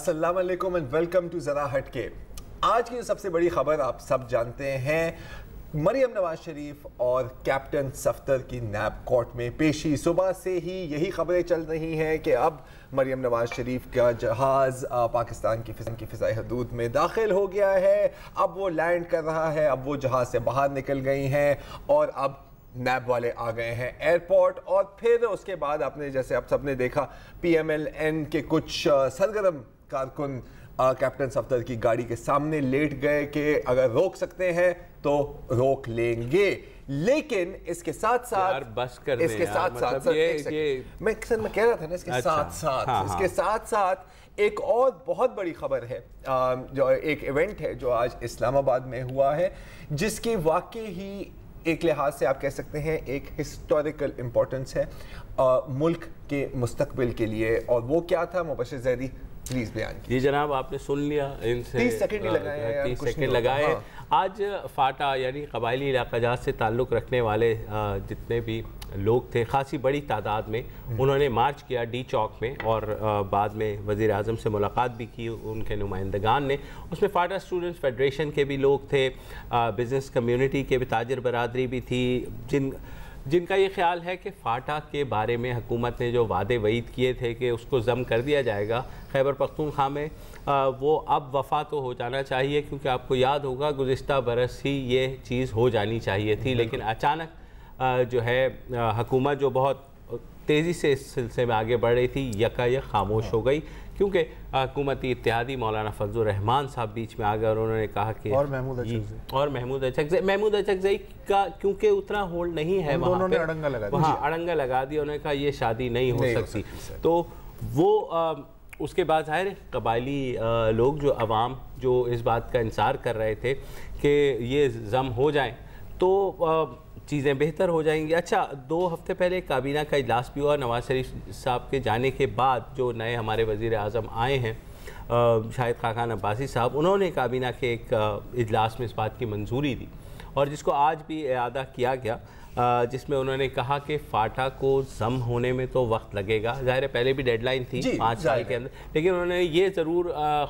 السلام علیکم and welcome to ذرا ہٹ کے۔ آج کی جو سب سے بڑی خبر آپ سب جانتے ہیں، مریم نواز شریف اور کیپٹن صفدر کی نیب کورٹ میں پیشی۔ صبح سے ہی یہی خبریں چل رہی ہیں کہ اب مریم نواز شریف کا جہاز پاکستان کی فضائی حدود میں داخل ہو گیا ہے، اب وہ لینڈ کر رہا ہے، اب وہ جہاز سے باہر نکل گئی ہیں اور اب نیب والے آ گئے ہیں ایئرپورٹ۔ اور پھر اس کے بعد آپ نے جیسے آپ سب نے دیکھا پی ایم ایل این کے کچھ سرگرم کارکن کیپٹن صفدر کی گاڑی کے سامنے لیٹ گئے کہ اگر روک سکتے ہیں تو روک لیں گے، لیکن اس کے ساتھ ساتھ میں کہہ رہا تھا نا اس کے ساتھ ساتھ ایک اور بہت بڑی خبر ہے، جو ایک ایونٹ ہے جو آج اسلام آباد میں ہوا ہے، جس کی واقعی ہی ایک لحاظ سے آپ کہہ سکتے ہیں ایک ہسٹوریکل امپورٹنس ہے ملک کے مستقبل کے لیے۔ اور وہ کیا تھا، مبشر زیدی پلیز بیان کیجیے۔ جی جناب، آپ نے سن لیا، ان سے 30 سیکنڈ لگائے۔ آج فاٹا یعنی قبائلی علاقہ جات سے تعلق رکھنے والے جتنے بھی لوگ تھے، خاصی بڑی تعداد میں انہوں نے مارچ کیا ڈی چوک میں، اور بعد میں وزیر اعظم سے ملاقات بھی کی ان کے نمائندگان نے۔ اس میں فاٹا اسٹوڈنٹس فیڈریشن کے بھی لوگ تھے، بزنس کمیونٹی کے بھی، تاجر برادری بھی تھی، جن کا یہ خیال ہے کہ فاٹا کے بارے میں حکومت نے جو وعدے وعید کیے تھے کہ اس کو ضم کر دیا جائے گا خیبر پختونخوا میں، وہ اب وفا تو ہو جانا چاہیے، کیونکہ آپ کو یاد ہوگا گزشتہ برس ہی یہ چیز ہو جانی چاہیے تھی، لیکن اچانک جو ہے حکومت جو بہت تیزی سے اس سلسلے میں آگے بڑھ رہی تھی، یکایک خاموش ہو گئی، کیونکہ حکومتی اتحادی مولانا فضل الرحمان صاحب بیچ میں آ گئے اور انہوں نے کہا کہ محمود اچکزئی کا کیونکہ اتنا ہولڈ نہیں ہے وہاں پہ، وہاں اڑنگا لگا دیا، انہوں نے کہا یہ شادی نہیں ہو سکتی۔ تو وہ اس کے بعد ظاہر ہے قبائلی لوگ جو عوام جو اس بات کا انتظار کر رہے تھے کہ یہ ضم ہو جائیں تو چیزیں بہتر ہو جائیں گی۔ اچھا، 2 ہفتے پہلے کابینہ کا اجلاس بھی ہوا نواز شریف صاحب کے جانے کے بعد۔ جو نئے ہمارے وزیر اعظم آئے ہیں شاہد خاقان عباسی صاحب، انہوں نے کابینہ کے ایک اجلاس میں اس بات کی منظوری دی، اور جس کو آج بھی اعادہ کیا گیا، جس میں انہوں نے کہا کہ فاٹا کو ضم ہونے میں تو وقت لگے گا، ظاہر ہے پہلے بھی ڈیڈ لائن تھی 5 سال کے اندر، لیکن انہوں نے یہ ضرور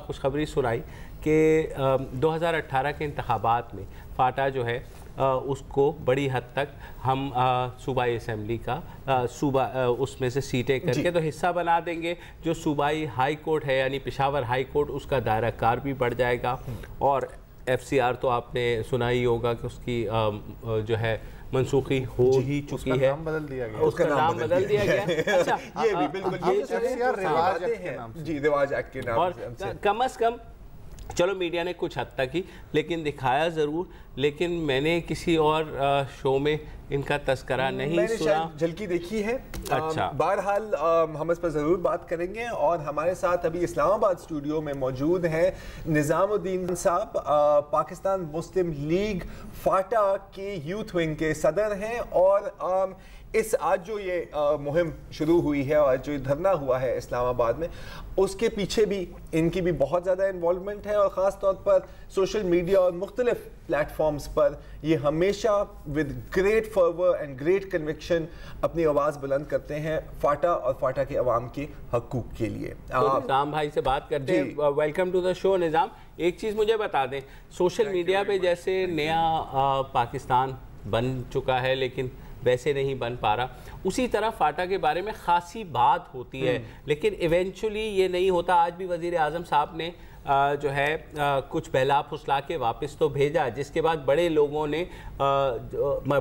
خوشخبری سنائی کہ 2018 کے انتخابات میں فاٹا جو ہے اس کو بڑی حد تک ہم صوبائی اسمبلی کا اس میں سے سیٹیں کر کے تو حصہ بنا دیں گے، جو صوبائی ہائی کورٹ ہے یعنی پشاور ہائی کورٹ، اس کا دائرہ کار بھی بڑھ جائے گا، اور ایف سی آر تو آپ نے سنا ہی ہوگا کہ اس کی جو ہے منسوخی ہو ہی چکی ہے، اس کا نام بدل دیا گیا۔ اچھا، یہ بھی بالکل رواج ایکٹ کے نام، اور کم از کم چلو میڈیا نے کچھ حد تک ہی لیکن دکھایا ضرور، لیکن میں نے کسی اور شو میں ان کا تذکرہ نہیں سنا، جھلکی دیکھی ہے۔ اچھا، بہرحال ہم اس پر ضرور بات کریں گے، اور ہمارے ساتھ ابھی اسلام آباد اسٹوڈیو میں موجود ہیں نظام الدین صاحب، پاکستان مسلم لیگ فاٹا کے یوتھ ونگ کے صدر ہیں، اور آج جو یہ مہم شروع ہوئی ہے اور جو دھرنا ہوا ہے اسلام آباد میں، اس کے پیچھے بھی ان کی بھی بہت زیادہ انوالومنٹ ہے، اور خاص طور پر سوشل میڈیا اور مختلف پلیٹ فارمز پر یہ ہمیشہ with great fervour and great conviction اپنی آواز بلند کرتے ہیں فاٹا اور فاٹا کے عوام کے حقوق کے لیے۔ نظام بھائی سے بات کرتے ہیں، ویلکم ٹو دا شو۔ نظام، ایک چیز مجھے بتا دیں، سوشل میڈیا پہ جیسے نیا پاکستان بن چکا ہے لیکن ویسے نہیں بن پا رہا، اسی طرح فاٹا کے بارے میں خاصی بات ہوتی ہے لیکن ایونچولی یہ نہیں ہوتا۔ آج بھی وزیر اعظم صاحب نے جو ہے کچھ بہلا پھسلا کے واپس تو بھیجا، جس کے بعد بڑے لوگوں نے،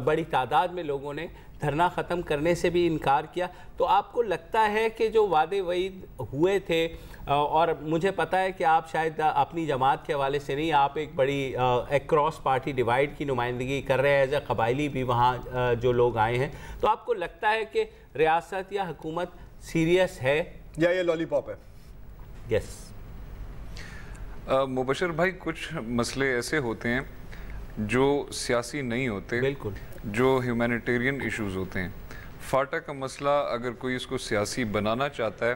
بڑی تعداد میں لوگوں نے دھرنا ختم کرنے سے بھی انکار کیا۔ تو آپ کو لگتا ہے کہ جو وعدے وعید ہوئے تھے، اور مجھے پتہ ہے کہ آپ شاید اپنی جماعت کے حوالے سے نہیں، آپ ایک بڑی اکراس پارٹی ڈیوائیڈ کی نمائندگی کر رہے ہیں، ایز اے قبائلی بھی وہاں جو لوگ آئے ہیں، تو آپ کو لگتا ہے کہ ریاست یا حکومت سیریس ہے یا یہ لالی پاپ ہے؟ یس مبشر بھائی، کچھ مسئلے ایسے ہوتے ہیں جو سیاسی نہیں ہوتے، بالکل، جو ہیومینیٹیرین ایشوز ہوتے ہیں۔ فاٹا کا مسئلہ اگر کوئی اس کو سیاسی بنانا چاہتا ہے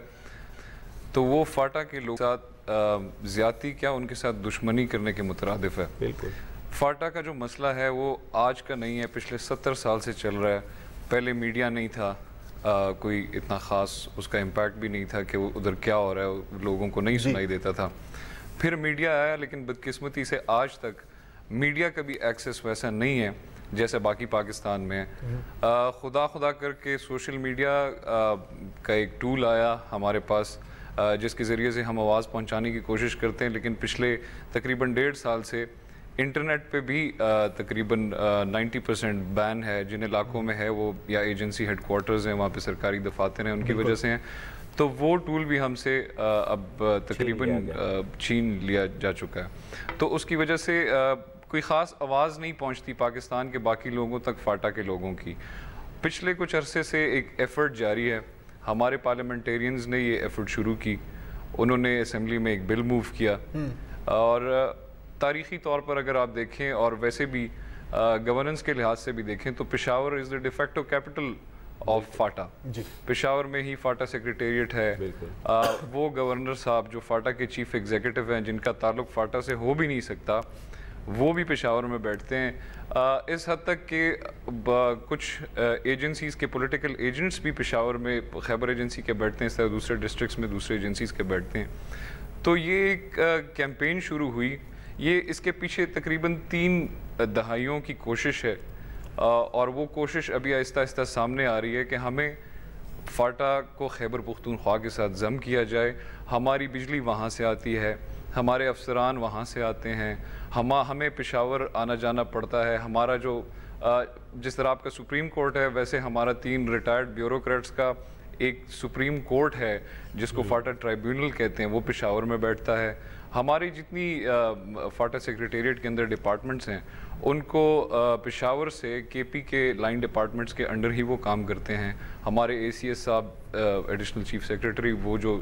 تو وہ فاٹا کے لوگ ساتھ زیادتی کیا ان کے ساتھ دشمنی کرنے کے مترادف ہے۔ بالکل، فاٹا کا جو مسئلہ ہے وہ آج کا نہیں ہے، پچھلے 70 سال سے چل رہا ہے۔ پہلے میڈیا نہیں تھا، کوئی اتنا خاص اس کا امپیکٹ بھی نہیں تھا کہ وہ ادھر کیا ہو رہا ہے لوگوں کو نہیں سنائی دیتا تھا. پھر میڈیا آیا, لیکن بدقسمتی سے آج تک میڈیا کا بھی ایکسیس ویسا نہیں ہے جیسے باقی پاکستان میں ہے. خدا کر کے سوشل میڈیا کا ایک ٹول آیا ہمارے پاس جس کے ذریعے سے ہم آواز پہنچانے کی کوشش کرتے ہیں, لیکن پچھلے تقریباً 1.5 سال سے انٹرنیٹ پہ بھی تقریباً 90% بین ہے. جن علاقوں میں ہے وہ یا ایجنسی ہیڈ کوارٹرز ہیں, وہاں پہ سرکاری دفاتر ہیں, ان کی وجہ سے ہیں. تو وہ ٹول بھی ہم سے اب تقریباً چھین لیا جا چکا ہے. تو اس کی وجہ سے کوئی خاص آواز نہیں پہنچتی پاکستان کے باقی لوگوں تک فاٹا کے لوگوں کی. پچھلے کچھ عرصے سے ایک ایفرٹ جاری ہے. ہمارے پارلیمنٹیرینز نے یہ ایفرٹ شروع کی. انہوں نے اسمبلی میں ایک بل موو کیا, اور تاریخی طور پر اگر آپ دیکھیں اور ویسے بھی گورننس کے لحاظ سے بھی دیکھیں تو Peshawar is the de facto capital of FATA. Peshawar میں ہی فاٹا سیکریٹریٹ ہے. وہ گورنر صاحب جو فاٹا کے چیف ایگزیکٹو ہیں, جن کا تعلق فاٹا سے ہو بھی نہیں سکتا, وہ بھی پشاور میں بیٹھتے ہیں. اس حد تک کہ کچھ ایجنسیز کے پولیٹیکل ایجنٹس بھی پشاور میں خیبر ایجنسی کے بیٹھتے ہیں, اس طرح دوسرے ڈسٹرکٹس میں دوسرے ایجنسیز کے بیٹھتے ہیں. تو یہ ایک کیمپین شروع ہوئی. یہ اس کے پیچھے تقریباً 3 دہائیوں کی کوشش ہے, اور وہ کوشش ابھی آہستہ آہستہ سامنے آ رہی ہے کہ ہمیں فاٹا کو خیبر پختونخوا کے ساتھ ضم کیا جائے. ہماری بجلی وہاں سے آتی ہے, ہمارے افسران وہاں سے آتے ہیں, ہمیں پشاور آنا جانا پڑتا ہے. ہمارا جو جس طرح آپ کا سپریم کورٹ ہے, ویسے ہمارا 3 ریٹائرڈ بیوروکریٹس کا ایک سپریم کورٹ ہے جس کو فاٹا ٹرائیبیونل کہتے ہیں, وہ پشاور میں بیٹھتا ہے. ہماری جتنی فاٹا سیکریٹریٹ کے اندر ڈپارٹمنٹس ہیں, ان کو پشاور سے کے پی کے لائن ڈپارٹمنٹس کے انڈر ہی وہ کام کرتے ہیں. ہمارے اے سی ایس صاحب ایڈیشنل چیف سیکریٹری, وہ جو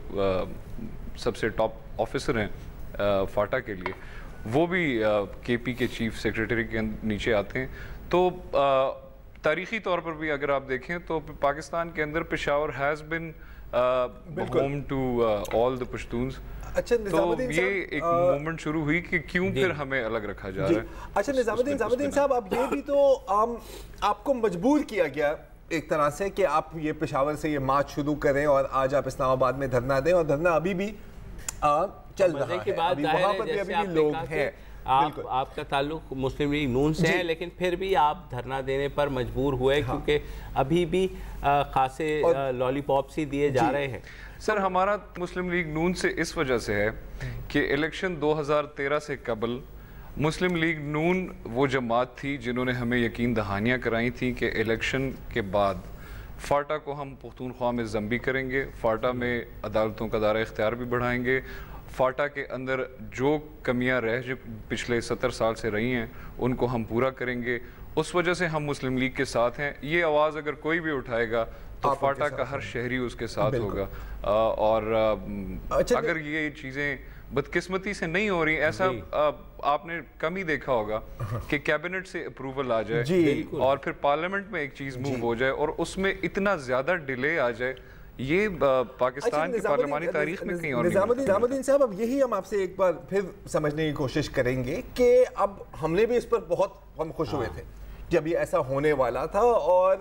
سب سے ٹاپ آفیسر ہیں فاٹا کے لیے, وہ بھی کے پی کے چیف سیکریٹری کے نیچے آتے ہیں. تو تاریخی طور پر بھی اگر آپ دیکھیں تو پاکستان کے اندر Peshawar has been home to all the Pashtuns. اچھا تو یہ ایک موومنٹ شروع ہوئی کہ کیوں پھر ہمیں الگ رکھا جا رہا ہے. اچھا نظام الدین صاحب, اب یہ بھی تو آپ کو مجبور کیا گیا ایک طرح سے کہ آپ یہ پشاور سے یہ مارچ شروع کریں اور آج آپ اسلام آباد میں دھرنا دیں, اور دھرنا ابھی بھی چل رہا ہے, ابھی وہاں پر بھی ابھی بھی لوگ ہیں. آپ کا تعلق مسلم لیگ نون سے ہے, لیکن پھر بھی آپ دھرنا دینے پر مجبور ہوئے کیونکہ ابھی بھی خاصے لالی پاپس ہی دیے جا رہے ہیں. سر, ہمارا مسلم لیگ نون سے اس وجہ سے ہے کہ الیکشن 2013 سے قبل مسلم لیگ نون وہ جماعت تھی جنہوں نے ہمیں یقین دہانیاں کرائی تھیں کہ الیکشن کے بعد فاٹا کو ہم پختونخوا میں ضم بھی کریں گے, فاٹا میں عدالتوں کا دائرہ اختیار بھی بڑھائیں گے, فاٹا کے اندر جو کمیاں جو پچھلے 70 سال سے رہی ہیں ان کو ہم پورا کریں گے. اس وجہ سے ہم مسلم لیگ کے ساتھ ہیں. یہ آواز اگر کوئی بھی اٹھائے گا تو فاٹا کا ہر شہری اس کے ساتھ ہوگا. اور اگر یہ چیزیں بدقسمتی سے نہیں ہو رہی, ایسا آپ نے کم ہی دیکھا ہوگا کہ کیبنٹ سے اپروول آ جائے اور پھر پارلیمنٹ میں ایک چیز موو ہو جائے اور اس میں اتنا زیادہ ڈیلے آ جائے, یہ پاکستان کی پارلیمانی تاریخ میں کہیں اور نہیں. نظام الدین صاحب, اب یہی ہم آپ سے ایک بار پھر سمجھنے کی کوشش کریں گے کہ اب ہم نے بھی اس پر بہت ہم خوش ہوئے تھے جب یہ ایسا ہونے والا تھا, اور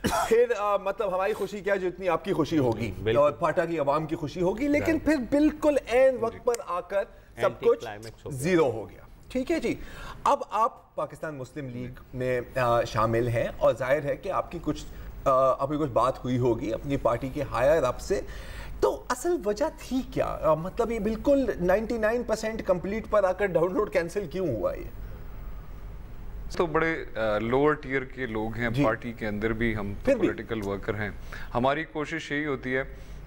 پھر مطلب ہماری خوشی کیا جتنی آپ کی خوشی ہوگی اور فاٹا کی عوام کی خوشی ہوگی, لیکن پھر بالکل عین وقت پر آ کر سب کچھ زیرو ہو گیا. ٹھیک ہے جی, اب آپ پاکستان مسلم لیگ میں شامل ہیں اور ظاہر ہے کہ آپ کی کچھ ابھی کچھ بات ہوئی ہوگی اپنی پارٹی کے ہائر اپ سے, تو اصل وجہ تھی کیا؟ مطلب یہ بالکل 99% کمپلیٹ پر آ کر ڈاؤن لوڈ کینسل کیوں ہوا؟ یہ تو بڑے لوور ٹیئر کے لوگ ہیں پارٹی کے اندر بھی, ہم پولیٹیکل ورکر ہیں. ہماری کوشش یہی ہوتی ہے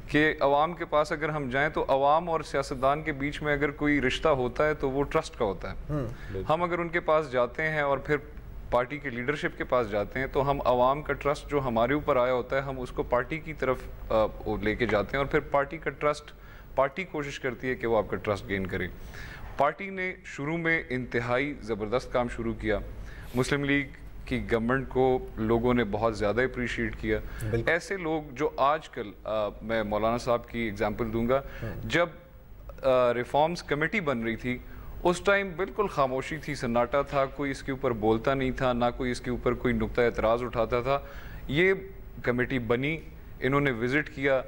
کہ عوام کے پاس اگر ہم جائیں تو عوام اور سیاستدان کے بیچ میں اگر کوئی رشتہ ہوتا ہے تو وہ ٹرسٹ کا ہوتا ہے. ہم اگر ان کے پاس جاتے ہیں اور پھر پارٹی کی لیڈرشپ کے پاس جاتے ہیں تو ہم عوام کا ٹرسٹ جو ہمارے اوپر آیا ہوتا ہے ہم اس کو پارٹی کی طرف لے کے جاتے ہیں, اور پھر پارٹی کا ٹرسٹ, پارٹی کوشش کرتی ہے کہ وہ آپ کا ٹرسٹ گین کرے. پارٹی نے شروع میں انتہائی زبردست کام شروع کیا. مسلم لیگ کی گورنمنٹ کو لوگوں نے بہت زیادہ اپریشیٹ کیا. ایسے لوگ جو آج کل, میں مولانا صاحب کی اگزامپل دوں گا, جب ریفارمز کمیٹی بن رہی تھی اس ٹائم بالکل خاموشی تھی, سناٹا تھا, کوئی اس کے اوپر بولتا نہیں تھا, نہ کوئی اس کے اوپر کوئی نقطہ اعتراض اٹھاتا تھا. یہ کمیٹی بنی, انہوں نے وزٹ کیا.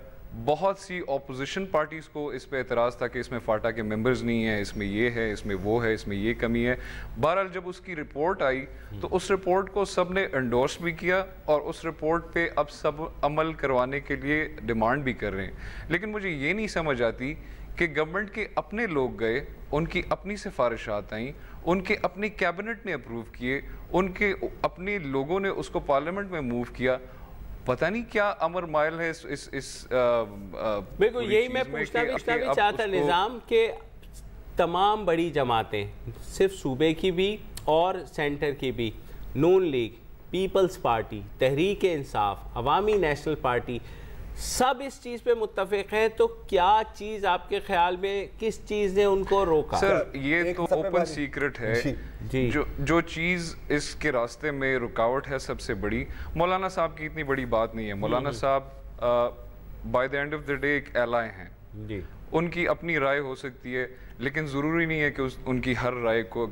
بہت سی اپوزیشن پارٹیز کو اس پہ اعتراض تھا کہ اس میں فاٹا کے ممبرز نہیں ہیں, اس میں یہ ہے, اس میں وہ ہے, اس میں یہ کمی ہے. بہرحال جب اس کی رپورٹ آئی تو اس رپورٹ کو سب نے انڈورس بھی کیا اور اس رپورٹ پہ اب سب عمل کروانے کے لیے ڈیمانڈ بھی کر رہے ہیں. لیکن مجھے یہ نہیں سمجھ آتی کہ گورنمنٹ کے اپنے لوگ گئے, ان کی اپنی سفارشات آئیں, ان کے اپنی کیبنٹ نے اپروو کیے, ان کے اپنے لوگوں نے اس کو پارلیمنٹ میں موو کیا. پتہ نہیں کیا امر مائل ہے اس بالکل یہی میں پوچھنا بھی چاہتا نظام کہ تمام بڑی جماعتیں صرف صوبے کی بھی اور سینٹر کی بھی, نون league, Peoples party, Tehreek Insaf, عوامی نیشنل پارٹی, سب اس چیز پہ متفق ہیں, تو کیا چیز آپ کے خیال میں کس چیز نے ان کو روکا؟ سر یہ تو اوپن سیکرٹ ہے. جو چیز اس کے راستے میں رکاوٹ ہے سب سے بڑی, مولانا صاحب کی اتنی بڑی بات نہیں ہے. مولانا صاحب by the and of the day ایک ایلائے ہیں, ان کی اپنی رائے ہو سکتی ہے, لیکن ضروری نہیں ہے کہ ان کی ہر رائے کو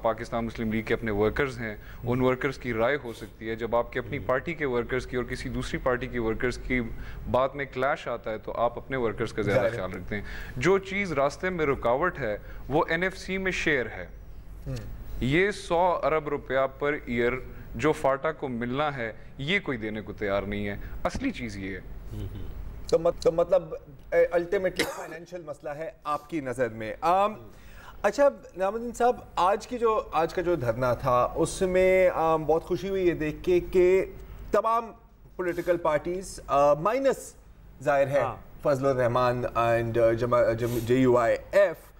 پاکستان مسلم لیگ کے اپنے ورکرز ہیں, ان ورکرز کی رائے ہو سکتی ہے. جب آپ کے اپنی پارٹی کے ورکرز کی اور کسی دوسری پارٹی کی ورکرز کی بات میں کلیش آتا ہے تو آپ اپنے ورکرز کا زیادہ خیال رکھتے ہیں. جو چیز راستے میں رکاوٹ ہے وہ NFC میں شیئر ہے. یہ 100 ارب روپیہ پر ایئر جو فاٹا کو ملنا ہے یہ کوئی دینے کو تیار نہیں ہے. اصلی چیز یہ ہے. تو مطلب الٹیمیٹلی فائنینشیل مسئلہ ہے آپ کی نظر میں. اچھا نظام الدین صاحب, آج کا جو دھرنا تھا اس میں بہت خوشی ہوئی یہ دیکھ کے کہ تمام پولیٹیکل پارٹیز مائنس ظاہر ہے فضل الرحمان اینڈ JUIF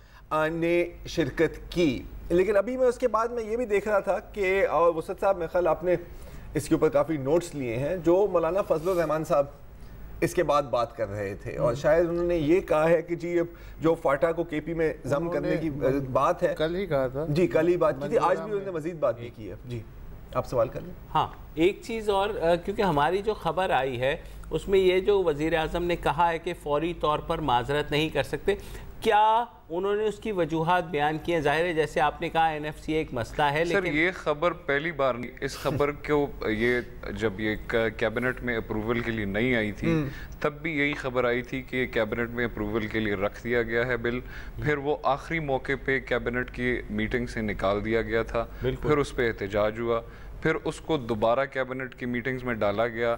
نے شرکت کی. لیکن ابھی میں اس کے بعد میں یہ بھی دیکھ رہا تھا کہ اور وسعت صاحب میرے خیال آپ نے اس کے اوپر کافی نوٹس لیے ہیں, جو مولانا فضل الرحمان صاحب اس کے بعد بات کر رہے تھے اور شاید انہوں نے یہ کہا ہے کہ جی جو فاٹا کو KP میں ضم کرنے کی بات ہے, کل ہی کہا تھا, جی کل ہی بات کی تھی, آج بھی انہوں نے مزید بات بھی کی ہے. جی آپ سوال کر لیں. ہاں ایک چیز اور, کیونکہ ہماری جو خبر آئی ہے اس میں یہ جو وزیر اعظم نے کہا ہے کہ فوری طور پر معذرت نہیں کر سکتے, کیا انہوں نے اس کی وجوہات بیان کی ہیں؟ ظاہر ہے جیسے آپ نے کہا NFC ایک مسئلہ ہے, سر لیکن یہ خبر پہلی بار نہیں, اس خبر کو یہ جب یہ کیبنٹ میں اپروول کے لیے نہیں آئی تھی تب بھی یہی خبر آئی تھی کہ کیبنٹ میں اپروول کے لیے رکھ دیا گیا ہے بل, پھر وہ آخری موقع پہ کیبنٹ کی میٹنگ سے نکال دیا گیا تھا, پھر اس پہ احتجاج ہوا, پھر اس کو دوبارہ کیبنٹ کی میٹنگز میں ڈالا گیا,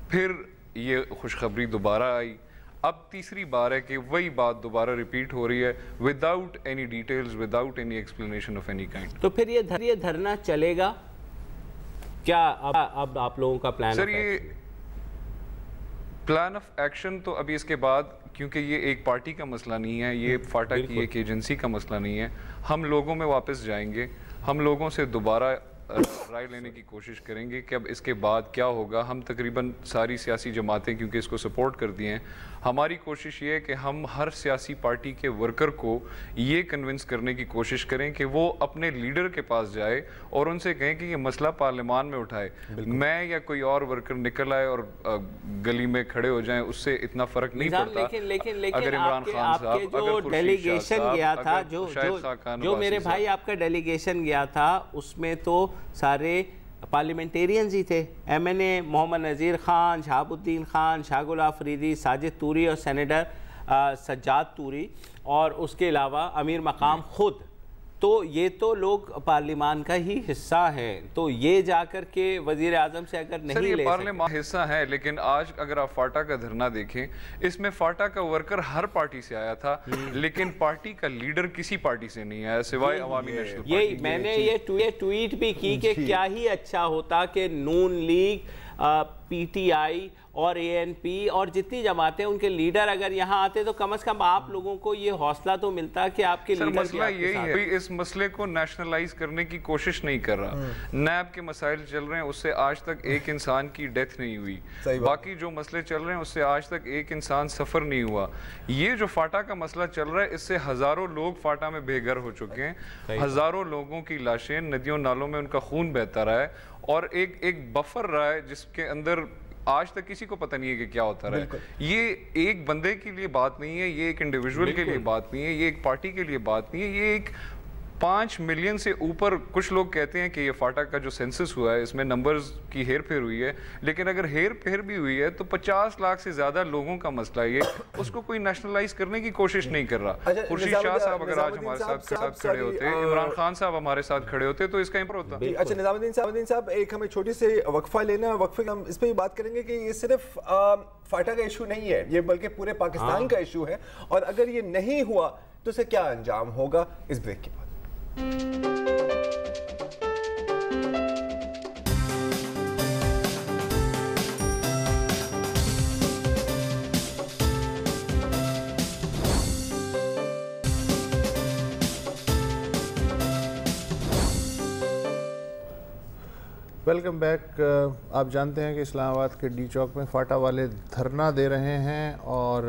پھر یہ خوشخبری دوبارہ آئی. اب تیسری بار ہے کہ وہی بات دوبارہ ریپیٹ ہو رہی ہے without any details, without any explanation of any kind. تو پھر یہ دھرنا چلے گا کیا؟ اب آپ لوگوں کا پلان سر یہ پلان آف ایکشن تو ابھی اس کے بعد, کیونکہ یہ ایک پارٹی کا مسئلہ نہیں ہے, یہ فاٹا کی ایک ایجنسی کا مسئلہ نہیں ہے, ہم لوگوں میں واپس جائیں گے, ہم لوگوں سے دوبارہ رائے لینے کی کوشش کریں گے کہ اب اس کے بعد کیا ہوگا. ہم تقریباً ساری سیاسی جماعتیں کیونکہ اس کو سپورٹ کر دی ہیں, ہماری کوشش یہ ہے کہ ہم ہر سیاسی پارٹی کے ورکر کو یہ کنونس کرنے کی کوشش کریں کہ وہ اپنے لیڈر کے پاس جائے اور ان سے کہیں کہ یہ مسئلہ پارلیمان میں اٹھائے. میں یا کوئی اور ورکر نکل آئے اور گلی میں کھڑے ہو جائیں, اس سے اتنا فرق نہیں پڑتا. اگر عمران خان صاحب, جو ڈیلیگیشن گیا تھا, جو میرے بھائی آپ کا ڈیلیگیشن گیا تھا, اس میں تو سارے پارلیمنٹیرینز ہی تھے, MNA محمد نذیر خان, شہاب الدین خان, شاہ گل آفریدی, ساجد توری اور سینیٹر سجاد توری, اور اس کے علاوہ امیر مقام خود. تو یہ تو لوگ پارلیمان کا ہی حصہ ہیں, تو یہ جا کر کے وزیر اعظم سے اگر نہیں لے سکتے. پارلیمان حصہ ہے, لیکن آج اگر آپ فاٹا کا دھرنا دیکھیں, اس میں فاٹا کا ورکر ہر پارٹی سے آیا تھا, لیکن پارٹی کا لیڈر کسی پارٹی سے نہیں آیا سوائے عوامی نیشنل پارٹی. یہ میں نے یہ ٹویٹ بھی کی کہ کیا ہی اچھا ہوتا کہ نون لیگ, PTI اور ANP اور جتنی جماعتیں ان کے لیڈر اگر یہاں آتے تو کم از کم آپ لوگوں کو یہ حوصلہ تو ملتا کہ آپ کے لیڈر مسئلہ یہی ہے. اس مسئلے کو نیشنلائز کرنے کی کوشش نہیں کر رہا. نیب کے مسائل چل رہے ہیں, اس سے آج تک ایک انسان کی ڈیتھ نہیں ہوئی. باقی جو مسئلے چل رہے ہیں اس سے آج تک ایک انسان سفر نہیں ہوا. یہ جو فاٹا کا مسئلہ چل رہا ہے, اس سے ہزاروں لوگ فاٹا میں بے گھر ہو چکے ہیں, ہزاروں لوگوں کی لاشیں ندیوں نالوں میں ان کا خون بہتا رہا ہے, اور ایک بفر رہا ہے جس کے اندر آج تک کسی کو پتہ نہیں ہے کہ کیا ہوتا رہا ہے. یہ ایک بندے کے لیے بات نہیں ہے, یہ ایک انڈیویجول کے لیے بات نہیں ہے, یہ ایک پارٹی کے لیے بات نہیں ہے, یہ ایک 5 ملین سے اوپر. کچھ لوگ کہتے ہیں کہ یہ فاٹا کا جو سینسس ہوا ہے اس میں نمبرز کی ہیر پھیر ہوئی ہے, لیکن اگر ہیر پھیر بھی ہوئی ہے تو 50 لاکھ سے زیادہ لوگوں کا مسئلہ یہ, اس کو کوئی نیشنلائز کرنے کی کوشش نہیں کر رہا. خورشید شاہ صاحب اگر آج ہمارے ساتھ کھڑے ہوتے, عمران خان صاحب ہمارے ساتھ کھڑے ہوتے تو اس کا امپروو ہوتا. اچھا نظام الدین صاحب, ایک ہمیں چھوٹی سے وقفہ لینا ہے, وقفے ہم اس پہ بھی بات کریں گے کہ یہ صرف فاٹا کا ایشو نہیں ہے, یہ بلکہ پورے پاکستان کا ایشو ہے, اور اگر یہ نہیں ہوا تو اسے کیا انجام ہوگا, اس بریک کے بعد. Welcome back. آپ جانتے ہیں کہ اسلام آباد کے ڈی چوک میں فاٹا والے دھرنا دے رہے ہیں, اور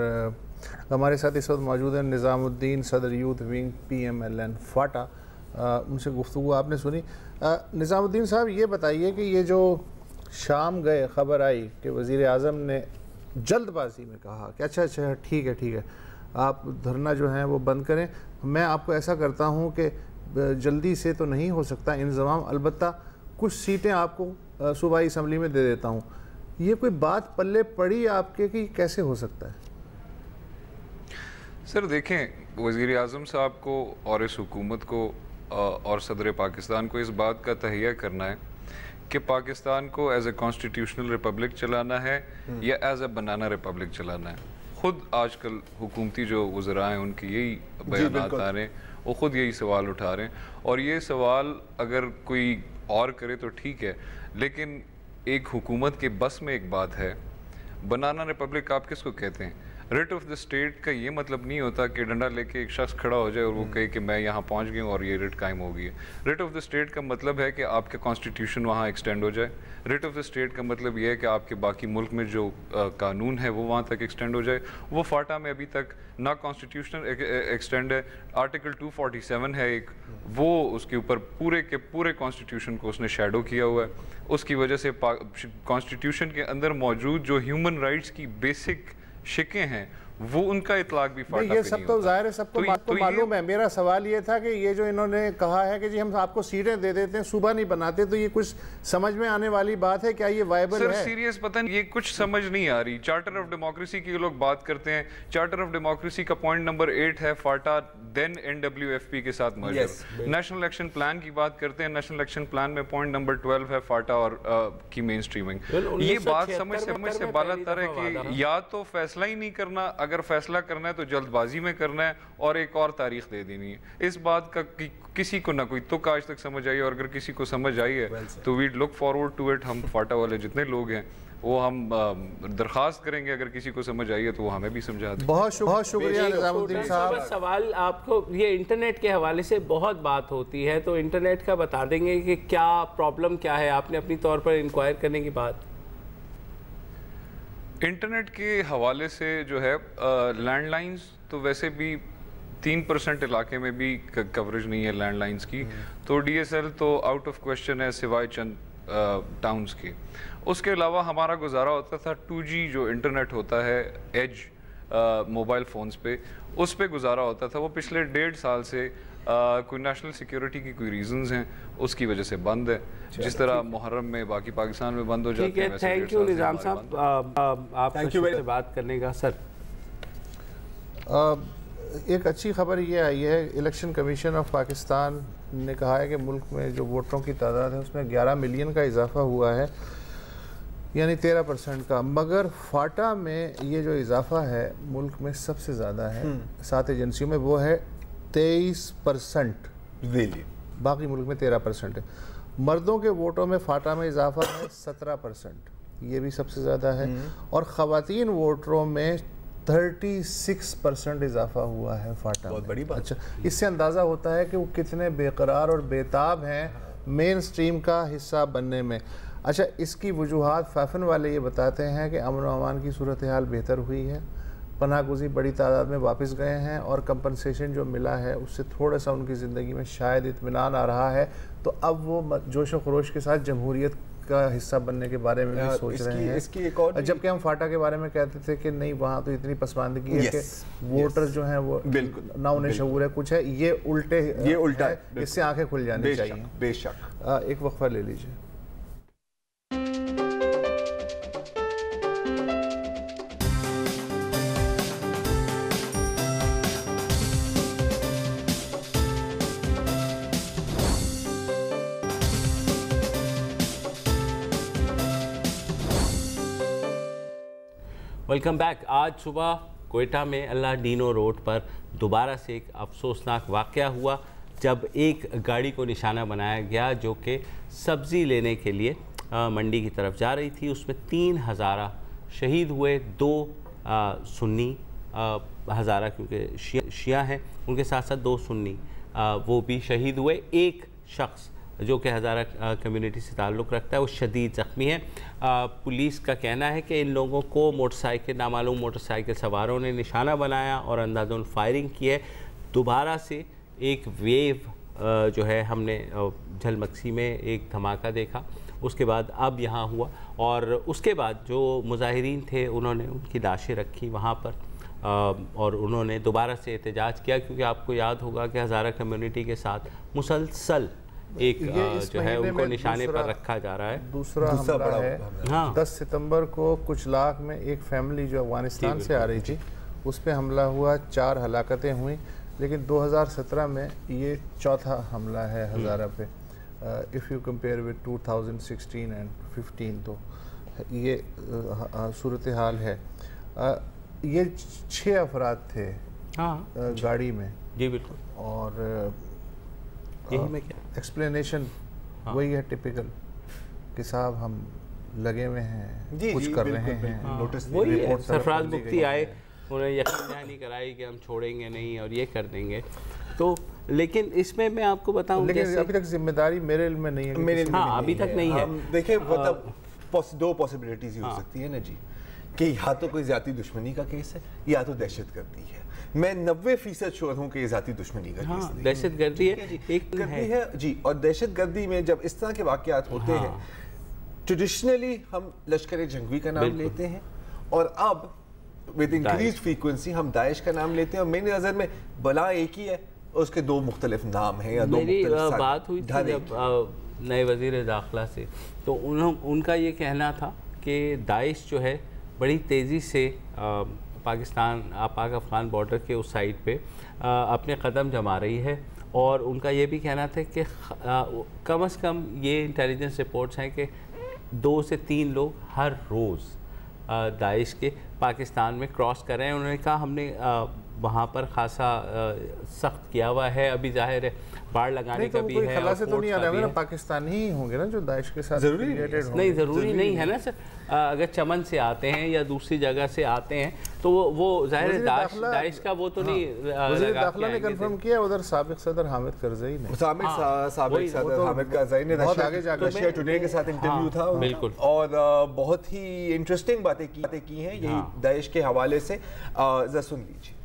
ہمارے ساتھ اس وقت موجود ہیں نظام الدین, صدر یوتھ ونگ PMLN فاٹا. ان سے گفتگو آپ نے سنی. نظام الدین صاحب, یہ بتائیے کہ یہ جو شام گئے خبر آئی کہ وزیر اعظم نے جلد بازی میں کہا کہ اچھا ٹھیک ہے آپ دھرنا جو ہیں وہ بند کریں, میں آپ کو ایسا کرتا ہوں کہ جلدی سے تو نہیں ہو سکتا انضمام, البتہ کچھ سیٹیں آپ کو صوبائی اسمبلی میں دے دیتا ہوں. یہ کوئی بات پلے پڑی آپ کے کہ کیسے ہو سکتا ہے؟ سر دیکھیں, وزیر اعظم صاحب کو اور اس حکومت کو اور صدر پاکستان کو اس بات کا تہیہ کرنا ہے کہ پاکستان کو ایز اے کانسٹیٹیوشنل ریپبلک چلانا ہے یا ایز اے بنانا ریپبلک چلانا ہے. خود آج کل حکومتی جو وزراء ہیں ان کی یہی بیانات آ رہے ہیں, وہ خود یہی سوال اٹھا رہے ہیں, اور یہ سوال اگر کوئی اور کرے تو ٹھیک ہے, لیکن ایک حکومت کے بس میں ایک بات ہے, بنانا ریپبلک آپ کس کو کہتے ہیں؟ ریٹ آف دا اسٹیٹ کا یہ مطلب نہیں ہوتا کہ ڈنڈا لے کے ایک شخص کھڑا ہو جائے اور وہ کہے کہ میں یہاں پہنچ گیا ہوں اور یہ ریٹ قائم ہو گئی ہے. ریٹ آف دا اسٹیٹ کا مطلب ہے کہ آپ کے کانسٹیٹیوشن وہاں ایکسٹینڈ ہو جائے. ریٹ آف دا اسٹیٹ کا مطلب یہ ہے کہ آپ کے باقی ملک میں جو قانون ہے وہ وہاں تک ایکسٹینڈ ہو جائے. وہ فاٹا میں ابھی تک نہ کانسٹیٹیوشن ایکسٹینڈ ہے, آرٹیکل 247 ہے ایک, وہ اس کے اوپر پورے کے پورے کانسٹیٹیوشن کو اس نے شیڈو کیا ہوا ہے. اس کی وجہ سے کانسٹیٹیوشن کے اندر موجود جو ہیومن رائٹس کی بیسک شکیں ہیں وہ ان کا اطلاق بھی فاٹا پہ نہیں ہوتا. یہ سب تو ظاہر ہے, سب کو معلوم ہے. میرا سوال یہ تھا کہ یہ جو انہوں نے کہا ہے کہ جی ہم آپ کو سیٹیں دے دیتے ہیں, صوبہ نہیں بناتے, تو یہ کچھ سمجھ میں آنے والی بات ہے؟ کیا یہ وائبل ہے؟ سر سیریس پتہ نہیں, یہ کچھ سمجھ نہیں آ رہی. چارٹر آف ڈیموکریسی کی لوگ بات کرتے ہیں, چارٹر آف ڈیموکریسی کا پوائنٹ نمبر 8 ہے فاٹا دین NWFP کے ساتھ مرجر. نیشنل الیکشن پلان کی بات کرتے ہیں, نیشنل الیکشن پلان میں پوائنٹ نمبر 12 ہے فاٹا اور کی مین سٹریمنگ. یہ بات سمجھ سے بالا تر ہے کہ یا تو فیصلہ ہی نہیں کرنا, اگر فیصلہ کرنا تو جلد بازی میں کرنا ہے اور ایک اور تاریخ دے دینی ہے. اس بات کا کسی کو نہ کوئی تک آج تک سمجھ آئی ہے, اور اگر کسی کو سمجھ آئی ہے تو we'd look forward to it. ہم فاٹا والے جتنے لوگ ہیں وہ ہم درخواست کریں گے, اگر کسی کو سمجھ آئی ہے تو وہ ہمیں بھی سمجھا دیں. بہت شکریہ نظام الدین صاحب. سوال آپ کو یہ انٹرنیٹ کے حوالے سے بہت بات ہوتی ہے, تو انٹرنیٹ کا بتا دیں گے کہ کیا پرابلم کیا ہے, آپ نے اپنی طور پر انکوائر کرنے کی بات. انٹرنیٹ کے حوالے سے جو ہے لینڈ لائنز تو ویسے بھی 3% علاقے میں بھی کوریج نہیں ہے لینڈ لائنز کی, تو DSL تو آؤٹ آف کویسچن ہے سوائے چند ٹاؤنز کے. اس کے علاوہ ہمارا گزارا ہوتا تھا 2G جو انٹرنیٹ ہوتا ہے ایج موبائل فونز پہ, اس پہ گزارا ہوتا تھا. وہ پچھلے 1.5 سال سے کوئی نیشنل سیکیورٹی کی کوئی ریزنز ہیں اس کی وجہ سے بند ہے, جس طرح محرم میں باقی پاکستان میں بند ہو جاتے ہیں. تھینک یو نظام صاحب آپ سے بات کرنے کا. سر ایک اچھی خبر یہ آئی ہے, الیکشن کمیشن آف پاکستان نے کہا ہے کہ ملک میں جو ووٹروں کی تعداد ہے اس میں 11 ملین کا اضافہ ہوا ہے, یعنی 13% کا. مگر فاٹا میں یہ جو اضافہ ہے ملک میں سب سے زیادہ ہے 7 ایجنسیوں میں, وہ ہے 23%. باقی ملک میں 13% ہے. مردوں کے ووٹوں میں فاٹا میں اضافہ ہے 17%, یہ بھی سب سے زیادہ ہے. اور خواتین ووٹروں میں 36% اضافہ ہوا ہے فاٹا. بہت بڑی بات. اچھا, اس سے اندازہ ہوتا ہے کہ وہ کتنے بے قرار اور بےتاب ہیں مین سٹریم کا حصہ بننے میں. اچھا, اس کی وجوہات فیفن والے یہ بتاتے ہیں کہ امن و امان کی صورتحال بہتر ہوئی ہے, پناہ گزین بڑی تعداد میں واپس گئے ہیں, اور کمپنسیشن جو ملا ہے اس سے تھوڑا سا ان کی زندگی میں شاید اطمینان آ رہا ہے, تو اب وہ جوش و خروش کے ساتھ جمہوریت کا حصہ بننے کے بارے میں بھی سوچ رہے ہیں. اس کی ایک اور جبکہ ہم فاٹا کے بارے میں کہتے تھے کہ نہیں وہاں تو اتنی پسماندگی ہے کہ ووٹر جو ہیں وہ نہ انہیں شعور ہے کچھ ہے, یہ الٹا ہے, اس سے آنکھیں کھل جانی چاہیے. بے شک. ایک وقفہ لے لیجیے. Welcome back. آج صبح کوئٹہ میں اللہ ڈینو روڈ پر دوبارہ سے ایک افسوسناک واقعہ ہوا جب ایک گاڑی کو نشانہ بنایا گیا جو کہ سبزی لینے کے لیے منڈی کی طرف جا رہی تھی. اس میں 3 ہزارہ شہید ہوئے. 2 سنی ہزارہ کیونکہ شیعہ ہیں, ان کے ساتھ ساتھ 2 سنی وہ بھی شہید ہوئے. ایک شخص جو کہ ہزارہ کمیونٹی سے تعلق رکھتا ہے وہ شدید زخمی ہے. پولیس کا کہنا ہے کہ ان لوگوں کو نامعلوم موٹر سائیکل سواروں نے نشانہ بنایا اور اندھادھند فائرنگ کی ہے. دوبارہ سے ایک ویو جو ہے ہم نے جھل مکسی میں ایک دھماکہ دیکھا, اس کے بعد اب یہاں ہوا, اور اس کے بعد جو مظاہرین تھے انہوں نے ان کی لاشیں رکھی وہاں پر اور انہوں نے دوبارہ سے احتجاج کیا, کیونکہ آپ کو یاد ہوگا کہ ہزارہ کمیونٹی کے ساتھ مسلسل ایک جو ہے ان کو نشانے پر رکھا جا رہا ہے. دوسرا حملہ ہے 10 ستمبر کو کچھ لاکھ میں ایک فیملی جو افغانستان سے آ رہی تھی اس پہ حملہ ہوا, 4 ہلاکتیں ہوئیں. لیکن 2017 میں یہ چوتھا حملہ ہے ہزارہ پہ. if you compare with 2016 and 15 تو یہ صورتحال ہے. یہ 6 افراد تھے گاڑی میں. جی بالکل. اور ایکسپلینیشن وہی ہے ٹپیکل کہ صاحب ہم لگے ہوئے ہیں, کچھ کر رہے ہیں. وہی ہے, سرفراز مفتی آئے, انہیں یقین دہانی کرائی کہ ہم چھوڑیں گے نہیں اور یہ کر دیں گے. تو لیکن اس میں آپ کو بتاؤں, لیکن ابھی تک ذمہ داری میرے علم میں نہیں ہے. ہاں ابھی تک نہیں ہے. دیکھیں مطلب 2 پاسبلٹیز ہی ہو سکتی ہے نا جی, کہ یا تو کوئی ذاتی دشمنی کا کیس ہے یا تو دہشت گردی ہے. میں 90% شور ہوں کہ یہ ذاتی دشمنی کا کیس نہیں, دہشت گردی ہے. ایک گردی ہے جی, اور دہشت گردی میں جب اس طرح کے واقعات ہوتے ہیں ٹریڈیشنلی ہم لشکر جنگوی کا نام لیتے ہیں, اور اب with increased frequency ہم داعش کا نام لیتے ہیں. اور میری نظر میں بلا ایک ہی ہے, اس کے 2 مختلف نام ہیں یا 2 مختلف. میری بات ہوئی تھی جب نئے وزیر داخلہ سے, تو ان کا یہ کہنا تھا کہ داعش جو ہے بڑی تیزی سے پاکستان پاک افغان بارڈر کے اس سائڈ پہ اپنے قدم جما رہی ہے. اور ان کا یہ بھی کہنا تھا کہ کم از کم یہ انٹیلیجنس رپورٹس ہیں کہ 2 سے 3 لوگ ہر روز داعش کے پاکستان میں کراس کر رہے ہیں. انہوں نے کہا ہم نے وہاں پر خاصا سخت کیا ہوا ہے. ابھی ظاہر ہے باڑ لگانے کا بھی ہے, خلا سے تو نہیں آ رہا ہے, پاکستانی ہی ہوں گے نا جو داعش کے ساتھ ریلیٹڈ ہوں. نہیں ضروری نہیں ہے نا سر, اگر چمن سے آتے ہیں یا دوسری جگہ سے آتے ہیں تو وہ ظاہر ہے داعش کا وہ تو نہیں. وزیر داخلہ نے کنفرم کیا ادھر سابق صدر حامد کرزئی نے, سابق صدر حامد کرزئی نے رشیا ٹوڈے کے ساتھ انٹرویو تھا بالکل, اور بہت ہی انٹرسٹنگ باتیں کی ہیں یہی داعش کے حوالے سے. ذرا سن لیجیے.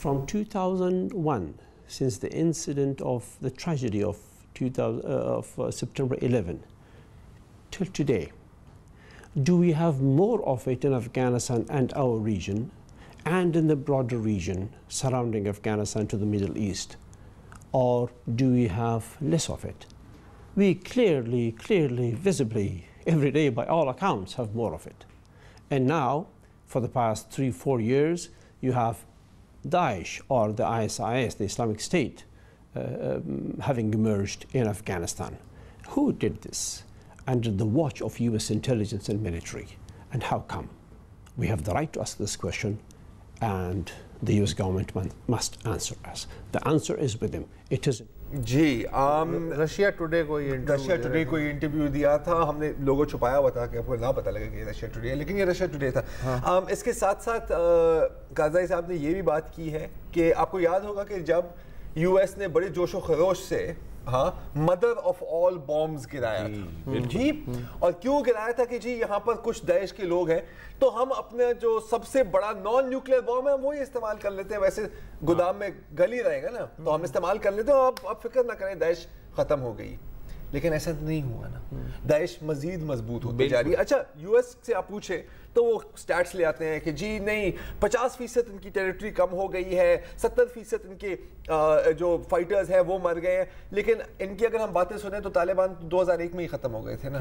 From 2001, since the incident of the tragedy of September 11 till today, do we have more of it in Afghanistan and our region and in the broader region surrounding Afghanistan to the Middle East, or do we have less of it? We clearly, visibly, every day by all accounts have more of it. And now, for the past 3-4 years, you have Daesh or the ISIS, the Islamic State, having emerged in Afghanistan. Who did this under the watch of US intelligence and military, and how come? We have the right to ask this question, and the US government must answer us. The answer is with them. It is جی Russia today کو یہ interview دیا تھا. ہم نے لوگو چھپایا ہوا تھا کہ آپ کو نہ پتہ لگے کہ یہ رشیا ٹوڈے ہے, لیکن یہ رشیا ٹوڈے تھا. اس کے ساتھ ساتھ قاضی صاحب نے یہ بھی بات کی ہے کہ آپ کو یاد ہوگا کہ جب یو ایس نے بڑے جوش و خروش سے مدر آف آل بامبز گرایا تھا جی, اور کیوں گرایا تھا کہ جی یہاں پر کچھ داعش کے لوگ ہیں تو ہم اپنے جو سب سے بڑا نان نیوکلیئر بام ہے وہی استعمال کر لیتے ہیں, ویسے گودام میں گل ہی رہے گا نا, تو ہم استعمال کر لیتے ہیں, اب فکر نہ کریں داعش ختم ہو گئی. لیکن ایسا نہیں ہوا نا, داعش مزید مضبوط ہوتے جا رہی ہے. اچھا US سے آپ پوچھیں تو وہ سٹیٹس لے آتے ہیں کہ جی نہیں 50% ان کی ٹیریٹری کم ہو گئی ہے, 70% ان کے جو فائٹرز ہیں وہ مر گئے ہیں, لیکن ان کی اگر ہم باتیں سنیں تو طالبان 2001 میں ہی ختم ہو گئے تھے نا,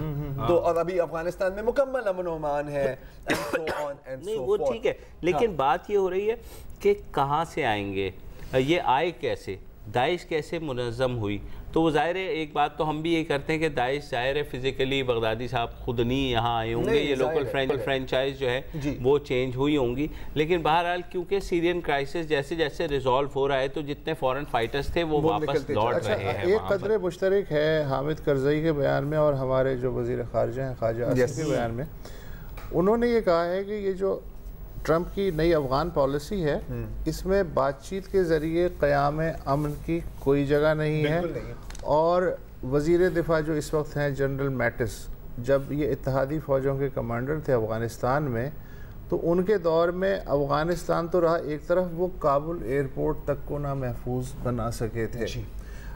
تو اور ابھی افغانستان میں مکمل امن و امان ہے. نہیں وہ ٹھیک ہے, لیکن بات یہ ہو رہی ہے کہ کہاں سے آئیں گے, یہ آئے کیسے, داعش کیسے منظم ہوئی. تو وہ ظاہر ہے ایک بات تو ہم بھی یہ کرتے ہیں کہ داعش ظاہر ہے فزیکلی بغدادی صاحب خود نہیں یہاں آئے ہوں گے, یہ لوکل فرینچائز جو ہے وہ چینج ہوئی ہوں گی, لیکن بہرحال کیونکہ سیرین کرائسس جیسے جیسے ریزالو ہو رہا ہے تو جتنے فورن فائٹرز تھے وہ واپس لوٹ رہے ہیں. ایک قدر مشترک ہے حامد کرزئی کے بیان میں اور ہمارے جو وزیر خارجہ ہیں خواجہ آصف کے بیان میں. انہوں نے یہ کہا ہے کہ یہ جو ٹرمپ کی نئی افغان پالیسی ہے اس میں بات چیت کے ذریعے قیام امن کی کوئی جگہ نہیں ہے, اور وزیر دفاع جو اس وقت ہیں جنرل میٹس, جب یہ اتحادی فوجوں کے کمانڈر تھے افغانستان میں تو ان کے دور میں افغانستان تو رہا ایک طرف, وہ کابل ایئرپورٹ تک کو نامحفوظ بنا سکے تھے.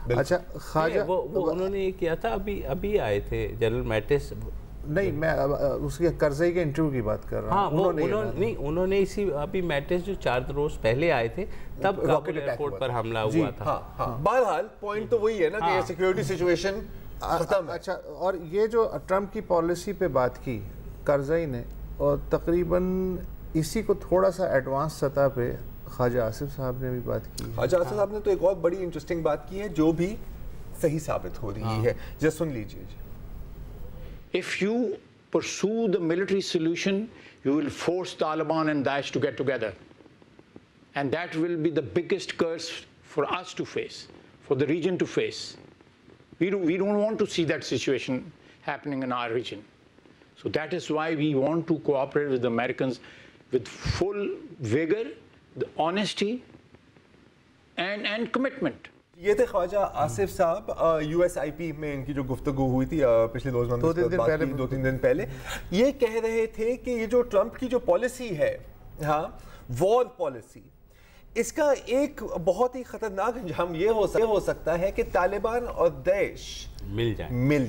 اچھا خواجہ وہ انہوں نے یہ کیا تھا, ابھی آئے تھے جنرل میٹس, نہیں میں اس کے کرزئی کے انٹرویو کی بات کر رہا ہوں. انہوں نے اسی ابھی میٹس جو 4 روز پہلے آئے تھے تب کابل ایئرپورٹ پر حملہ ہوا تھا. بہرحال پوائنٹ تو وہی ہے نا کہ سیکیورٹی سچویشن ختم ہے. اچھا, اور یہ جو ٹرمپ کی پالیسی پہ بات کی کرزئی نے, اور تقریباً اسی کو تھوڑا سا ایڈوانس سطح پہ خواجہ آصف صاحب نے بھی بات کی. خواجہ آصف صاحب نے تو ایک اور بڑی انٹرسٹنگ بات کی ہے جو بھی صحیح ثابت ہو رہی ہے, جس سن لیجیے. If you pursue the military solution, you will force Taliban and Daesh to get together. And that will be the biggest curse for us to face, for the region to face. We don't want to see that situation happening in our region. So that is why we want to cooperate with the Americans with full vigor, the honesty, and commitment. یہ تھے خواجہ آصف صاحب USIP میں ان کی جو گفتگو ہوئی تھی پچھلے 2-3 دن پہلے. یہ کہہ رہے تھے کہ یہ جو ٹرمپ کی جو پالیسی ہے, ہاں وار پالیسی, اس کا ایک بہت ہی خطرناک انجام یہ ہو سکتا ہے کہ طالبان اور داعش مل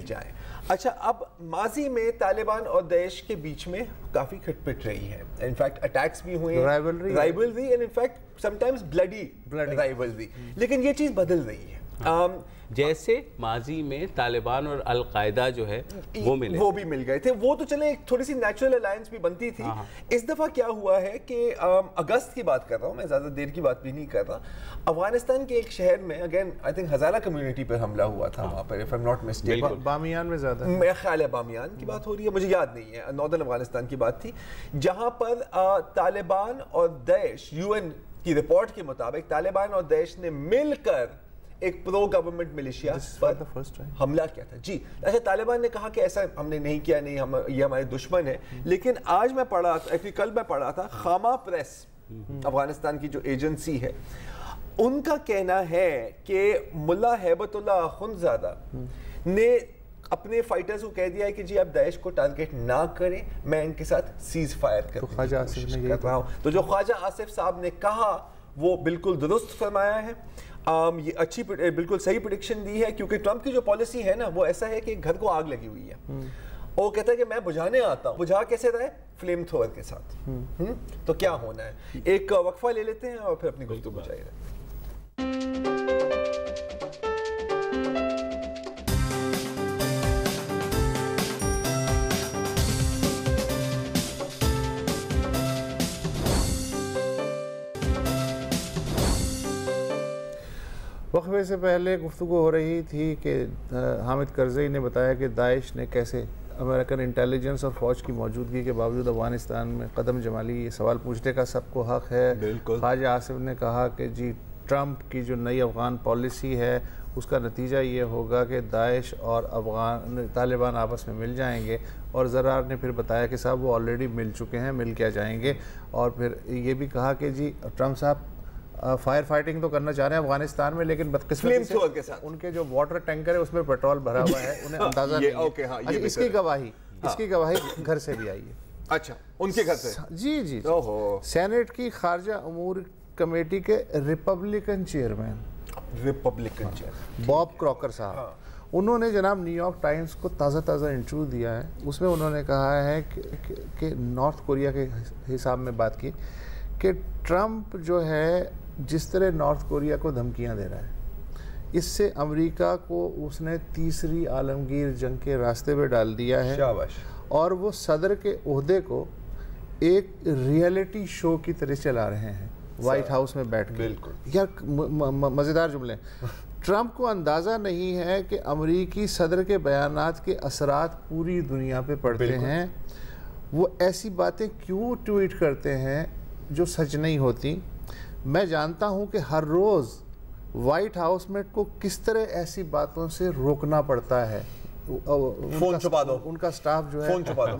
جائیں. اچھا, اب ماضی میں طالبان اور داعش کے بیچ میں کافی کھٹ پٹ رہی ہے, انفیکٹ اٹیکس بھی ہوئے, rivalry and in fact some times bloody rivalry, لیکن یہ چیز بدل رہی ہے. جیسے ماضی میں طالبان اور القاعدہ جو ہے وہ بھی مل گئے تھے, وہ تو چلے ایک تھوڑی سی نیچرل الائنس بھی بنتی تھی. اس دفعہ کیا ہوا ہے کہ اگست کی بات کر رہا ہوں میں, زیادہ دیر کی بات بھی نہیں کر رہا. افغانستان کے ایک شہر میں again I think Hazara community پر حملہ ہوا تھا وہاں پر, if I'm not mistaken. Bamiyan میں زیادہ میرا خیال ہے بامیان کی بات ہو رہی ہے, مجھے یاد نہیں ہے, ناردرن افغانستان کی بات تھی, جہاں پر طالبان اور داعش, UN کی رپورٹ کے مطابق طالبان اور داعش نے مل کر ایک پرو گورنمنٹ ملیشیا پر حملہ کیا تھا. جی اچھا, طالبان نے کہا کہ ایسا ہم نے نہیں کیا, نہیں یہ ہمارے دشمن ہے, لیکن آج میں پڑھا تھا, کل میں پڑھا تھا, خامہ پریس افغانستان کی جو ایجنسی ہے, ان کا کہنا ہے کہ ملا ہیبت اللہ اخندزادہ نے اپنے فائٹرز کو کہہ دیا ہے کہ جی آپ داعش کو ٹارگیٹ نہ کریں, میں ان کے ساتھ سیز فائر کرنے کی کوشش کر رہا ہوں. تو جو خواجہ آصف صاحب نے کہا وہ بالکل درست فرمایا ہے, یہ اچھی بالکل صحیح پریڈکشن دی ہے, کیونکہ ٹرمپ کی جو پالیسی ہے نا وہ ایسا ہے کہ گھر کو آگ لگی ہوئی ہے, وہ کہتا ہے کہ میں بجھانے آتا ہوں, بجھا کیسے رہے, فلیم تھرور کے ساتھ. تو کیا ہونا ہے, ایک وقفہ لے لیتے ہیں اور پھر اپنی گفتگو جاری رہتے ہیں. وقفے سے پہلے گفتگو ہو رہی تھی کہ حامد کرزئی نے بتایا کہ داعش نے کیسے امریکن انٹیلیجنس اور فوج کی موجودگی کے باوجود افغانستان میں قدم جما لی. یہ سوال پوچھنے کا سب کو حق ہے. خواجہ آصف نے کہا کہ جی ٹرمپ کی جو نئی افغان پالیسی ہے اس کا نتیجہ یہ ہوگا کہ داعش اور طالبان آپس میں مل جائیں گے, اور زرار نے پھر بتایا کہ صاحب وہ آلریڈی مل چکے ہیں, مل کیا جائیں گے. اور پھر یہ بھی کہا کہ جی ٹرمپ صاحب فائر فائٹنگ تو کرنا چاہ رہے ہیں افغانستان میں, لیکن بدقسمتی سے ان کے جو واٹر ٹینکر ہے اس میں پیٹرول بھرا ہوا ہے, انہیں اندازہ نہیں ہے. اس کی گواہی گھر سے بھی آئی ہے. اچھا, ان کے گھر سے؟ جی. سینٹ کی خارجہ امور کمیٹی کے ریپبلکن چیئرمین ریپبلکن باب کراکر صاحب, انہوں نے جناب نیو یارک ٹائمز کو تازہ انٹرویو دیا ہے، اس میں انہوں نے کہا ہے کہ نارتھ کوریا کے حساب میں بات کی کہ ٹرمپ جو ہے جس طرح نارتھ کوریا کو دھمکیاں دے رہا ہے، اس سے امریکہ کو اس نے تیسری عالمگیر جنگ کے راستے پہ ڈال دیا ہے، اور وہ صدر کے عہدے کو ایک ریئلٹی شو کی طرح چلا رہے ہیں وائٹ ہاؤس میں بیٹھ کے۔ بالکل یار مزیدار جملے، ٹرمپ کو اندازہ نہیں ہے کہ امریکی صدر کے بیانات کے اثرات پوری دنیا پہ پڑتے ہیں، وہ ایسی باتیں کیوں ٹویٹ کرتے ہیں جو سچ نہیں ہوتی۔ میں جانتا ہوں کہ ہر روز وائٹ ہاؤس میں کو کس طرح ایسی باتوں سے روکنا پڑتا ہے، فون چھپا دو، ان کا سٹاف جو ہے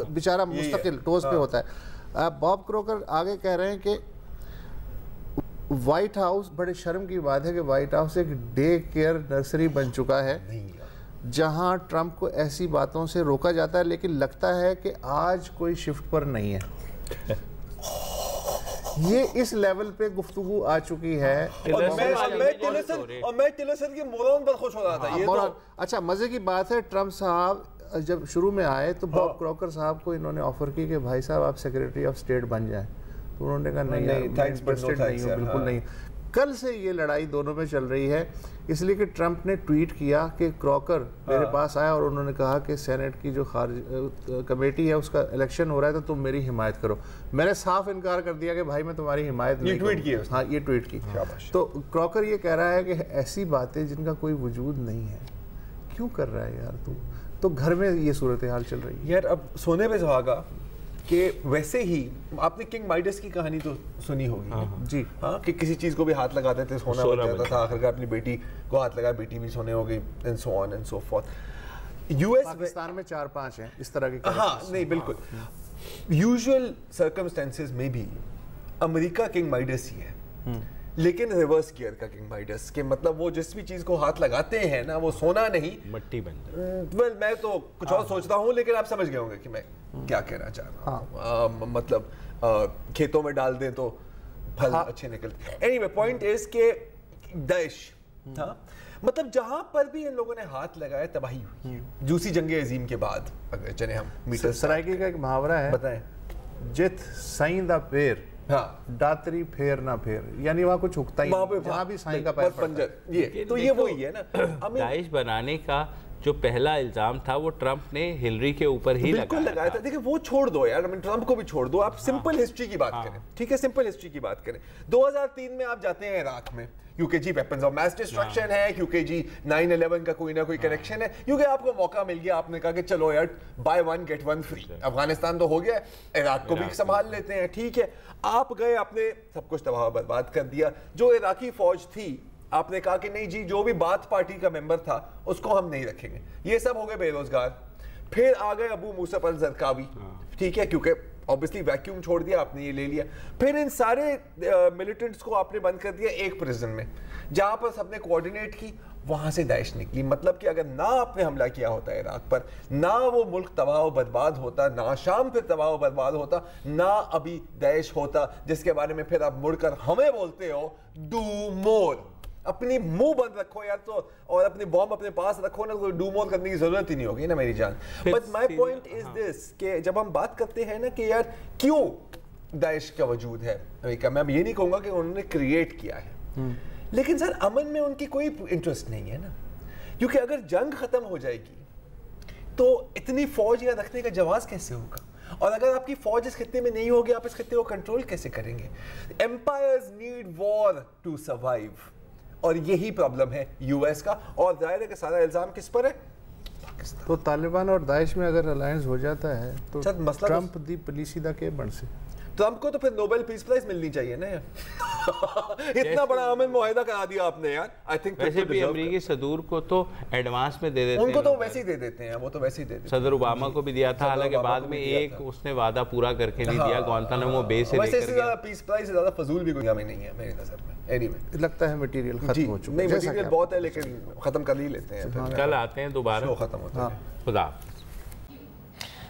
بیچارہ مستقل ٹوز پہ ہوتا ہے۔ باب کروکر آگے کہہ رہے ہیں کہ وائٹ ہاؤس، بڑے شرم کی بات ہے کہ وائٹ ہاؤس ایک ڈے کیئر نرسری بن چکا ہے جہاں ٹرمپ کو ایسی باتوں سے روکا جاتا ہے، لیکن لگتا ہے کہ آج کوئی شفٹ پر نہیں ہے۔ یہ اس لیول پہ گفتگو آ چکی ہے۔ اور میں ٹیلرسن کی مورون پر خوش ہو رہا تھا۔ اچھا مزے کی بات ہے، ٹرمپ صاحب جب شروع میں آئے تو باب کروکر صاحب کو انہوں نے آفر کی کہ بھائی صاحب آپ سیکریٹری آف اسٹیٹ بن جائیں، تو انہوں نے کہا نہیں، بالکل نہیں۔ کل سے یہ لڑائی دونوں میں چل رہی ہے، اس لیے کہ ٹرمپ نے ٹویٹ کیا کہ کروکر میرے پاس آیا اور انہوں نے کہا کہ سینٹ کی جو کمیٹی ہے اس کا الیکشن ہو رہا ہے تو تم میری حمایت کرو۔ میں نے صاف انکار کر دیا کہ بھائی میں تمہاری حمایت نہیں کروں۔ ہاں یہ ٹویٹ کی۔ تو کروکر یہ کہہ رہا ہے کہ ایسی باتیں جن کا کوئی وجود نہیں ہے کیوں کر رہا ہے یار تو گھر میں یہ صورتحال چل رہی ہے۔ یار اب سونے پہ سہاگا کہ ویسے ہی آپ نے کنگ مائڈس کی کہانی تو سنی ہوگی جی، ہاں، کہ کسی چیز کو بھی ہاتھ لگاتے تھے سونا بن جاتا تھا، آخر کار اپنی بیٹی کو ہاتھ لگا، بیٹی بھی سونے ہو گئی، and so on and so forth. Pakistan میں 4-5 ہیں اس طرح کے۔ ہاں نہیں بالکل، یوزول سرکمسٹانسز میں بھی امریکہ کنگ مائڈس ہی ہے، لیکن ریورس گیئر کا کنگ مائڈس، کہ مطلب وہ جس بھی چیز کو ہاتھ لگاتے ہیں نا وہ سونا نہیں مٹی بن جاتی۔ ویل میں تو کچھ اور سوچتا ہوں، لیکن آپ سمجھ گئے ہوں گے کہ میں کیا کہنا چاہ رہا ہوں۔ مطلب کھیتوں میں ڈال دیں تو پھل اچھے نکلتے۔ اینی وے پوائنٹ از کہ داعش، ہاں مطلب جہاں پر بھی ان لوگوں نے ہاتھ لگایا تباہی ہوئی۔ دوسری جنگ عظیم کے بعد اگر چلیں ہم میٹر سرائکی کا ایک محاورہ ہے، بتائیں، جت سائیں دا پیر ڈاتری پھیر نہ پھیر، یعنی وہاں کچھ اگتا ہی جہاں بھی سائیں کا پیر پڑتا ہے۔ یہ تو یہ وہی ہے نا۔ داعش بنانے کا جو پہلا الزام تھا وہ ٹرمپ نے ہلری کے اوپر ہی لگایا تھا۔ دیکھیں وہ چھوڑ دو یار، ٹرمپ کو بھی چھوڑ دو، آپ سمپل ہسٹری کی بات کریں، ٹھیک ہے، سمپل ہسٹری کی بات کریں۔ 2003 میں آپ جاتے ہیں عراق میں، کیونکہ جی ویپنز آف میس ڈسٹرکشن ہے، کیونکہ جی 9/11 کا کوئی نہ کوئی کنیکشن ہے، کیونکہ آپ کو موقع مل گیا، آپ نے کہا کہ چلو یار buy one get one free, Afghanistan تو ہو گیا، عراق کو بھی سنبھال لیتے ہیں، ٹھیک ہے۔ آپ گئے، آپ نے سب کچھ تباہ برباد کر دیا۔ جو عراقی فوج تھی، آپ نے کہا کہ نہیں جی جو بھی بات پارٹی کا ممبر تھا اس کو ہم نہیں رکھیں گے، یہ سب ہو گئے بے روزگار۔ پھر آ گئے ابو موسیٰ الزرقاوی، ٹھیک ہے، کیونکہ obviously ویکیوم چھوڑ دیا آپ نے، یہ لے لیا۔ پھر ان سارے ملیٹنٹس کو آپ نے بند کر دیا ایک پریزن میں، جہاں پر سب نے کوآرڈینیٹ کی، وہاں سے داعش نکلی۔ مطلب کہ اگر نہ آپ نے حملہ کیا ہوتا عراق پر، نہ وہ ملک تباہ و برباد ہوتا، نہ شام پھر تباہ و برباد ہوتا، نہ ابھی داعش ہوتا، جس کے بارے میں پھر آپ مڑ کر ہمیں بولتے ہو ڈو مور۔ اپنی منہ بند رکھو یار، تو اور اپنی بوم اپنے پاس رکھو نا، کوئی ڈو مور کرنے کی ضرورت ہی نہیں ہوگی نا میری جان۔ بٹ مائی پوائنٹ از دس کہ جب ہم بات کرتے ہیں نا کہ یار کیوں داعش کا وجود ہے امریکہ میں، اب یہ نہیں کہوں گا کہ انہوں نے کریٹ کیا ہے، لیکن سر امن میں ان کی کوئی انٹرسٹ نہیں ہے نا، کیونکہ اگر جنگ ختم ہو جائے گی تو اتنی فوج یہاں رکھنے کا جواز کیسے ہوگا؟ اور اگر آپ کی فوج اس خطے میں نہیں ہوگی، آپ اس خطے کو کنٹرول کیسے کریں گے؟ Empires need war to survive, اور یہی پرابلم ہے یو ایس کا، اور ظاہر ہے کہ سارا الزام کس پر ہے؟ پاکستان۔ تو طالبان اور داعش میں اگر الائنس ہو جاتا ہے تو ٹرمپ دی پولیسی دا کے بن سے ٹرمپ کو تو پھر نوبل پیس پرائز ملنی چاہیے نا یار، اتنا بڑا امن معاہدہ کرا دیا آپ نے یار۔ آئی تھنک ویسے بھی امریکی صدور کو تو ایڈوانس میں دے دیتے ہیں، ان کو تو ویسے ہی دے دیتے ہیں، وہ تو ویسے ہی دے دیتے ہیں۔ صدر اوباما کو بھی دیا تھا، حالانکہ بعد میں ایک اس نے وعدہ پورا کر کے نہیں دیا، گوانتانامو بے سے لے کر گیا۔ پیس پرائز سے زیادہ فضول بھی کوئی ہمیں نہیں ہے میری نظر میں۔ اینی وے لگتا ہے مٹیریل ختم ہو چکا ہے، نہیں مٹیریل بہت ہے لیکن ختم کر ہی لیتے ہیں، کل آتے ہیں دوبارہ، ختم ہوتا ہے۔ خدا حافظ۔